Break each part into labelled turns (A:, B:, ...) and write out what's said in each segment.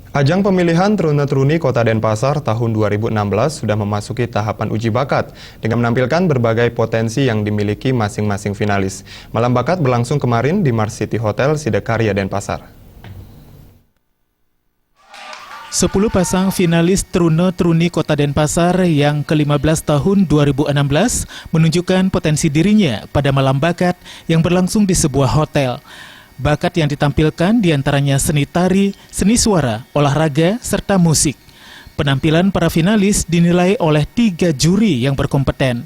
A: Ajang pemilihan Truna-Truni Kota Denpasar tahun 2016 sudah memasuki tahapan uji bakat dengan menampilkan berbagai potensi yang dimiliki masing-masing finalis. Malam bakat berlangsung kemarin di Mars City Hotel Sidakarya Denpasar.
B: 10 pasang finalis Truna-Truni Kota Denpasar yang ke-15 tahun 2016 menunjukkan potensi dirinya pada malam bakat yang berlangsung di sebuah hotel. Bakat yang ditampilkan diantaranya seni tari, seni suara, olahraga, serta musik. Penampilan para finalis dinilai oleh 3 juri yang berkompeten.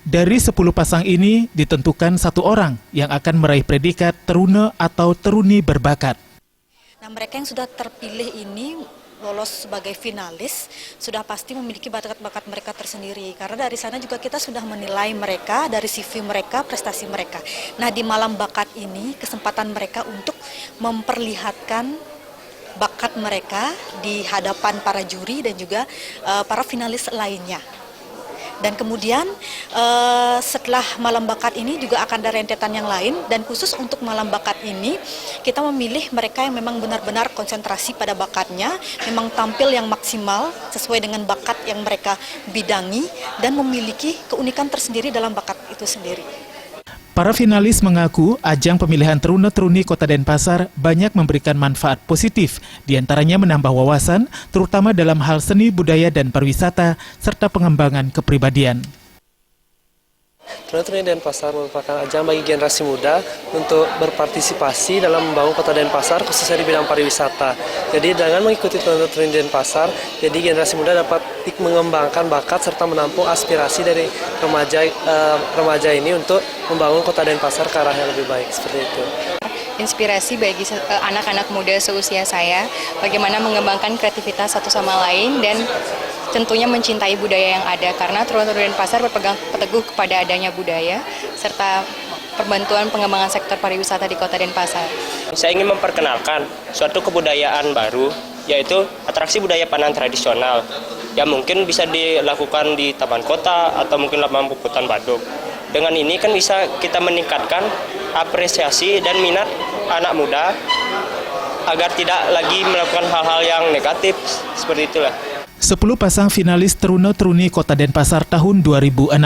B: Dari 10 pasang ini ditentukan 1 orang yang akan meraih predikat Truna atau Truni berbakat.
C: Nah, mereka yang sudah terpilih ini lolos sebagai finalis sudah pasti memiliki bakat-bakat mereka tersendiri, karena dari sana juga kita sudah menilai mereka dari CV mereka, prestasi mereka. Nah, di malam bakat ini kesempatan mereka untuk memperlihatkan bakat mereka di hadapan para juri dan juga para finalis lainnya. Dan kemudian setelah malam bakat ini juga akan ada rentetan yang lain, dan khusus untuk malam bakat ini kita memilih mereka yang memang benar-benar konsentrasi pada bakatnya, memang tampil yang maksimal sesuai dengan bakat yang mereka bidangi dan memiliki keunikan tersendiri dalam bakat itu sendiri.
B: Para finalis mengaku ajang pemilihan Truna-Truni Kota Denpasar banyak memberikan manfaat positif, diantaranya menambah wawasan, terutama dalam hal seni, budaya, dan pariwisata, serta pengembangan kepribadian.
D: Truna-Truni Denpasar merupakan ajang bagi generasi muda untuk berpartisipasi dalam membangun Kota Denpasar, khususnya di bidang pariwisata. Jadi dengan mengikuti Truna-Truni Denpasar, jadi generasi muda dapat mengembangkan bakat serta menampung aspirasi dari remaja ini untuk membangun Kota Denpasar ke arah yang lebih baik, seperti itu.
E: Inspirasi bagi anak-anak muda seusia saya, bagaimana mengembangkan kreativitas satu sama lain dan tentunya mencintai budaya yang ada, karena Truna-Truni Denpasar berpegang teguh kepada adanya budaya serta perbantuan pengembangan sektor pariwisata di Kota Denpasar.
F: Saya ingin memperkenalkan suatu kebudayaan baru, yaitu atraksi budaya Pandan tradisional yang mungkin bisa dilakukan di Taman Kota atau mungkin lapangan puputan Badung. Dengan ini kan bisa kita meningkatkan apresiasi dan minat anak muda agar tidak lagi melakukan hal-hal yang negatif, seperti itulah.
B: 10 pasang finalis Truna-Truni Kota Denpasar tahun 2016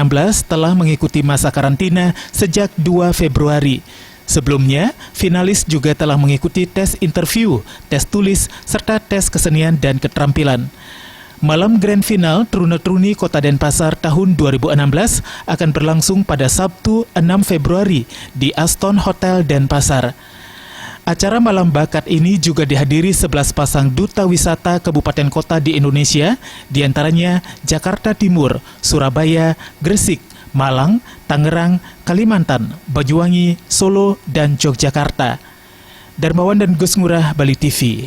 B: telah mengikuti masa karantina sejak 2 Februari. Sebelumnya, finalis juga telah mengikuti tes interview, tes tulis, serta tes kesenian dan keterampilan. Malam grand final Truna-Truni Kota Denpasar tahun 2016 akan berlangsung pada Sabtu 6 Februari di Aston Hotel Denpasar. Acara malam bakat ini juga dihadiri 11 pasang duta wisata kabupaten kota di Indonesia, diantaranya Jakarta Timur, Surabaya, Gresik, Malang, Tangerang, Kalimantan, Banyuwangi, Solo, dan Yogyakarta. Darmawan dan Gus Ngurah, Bali TV.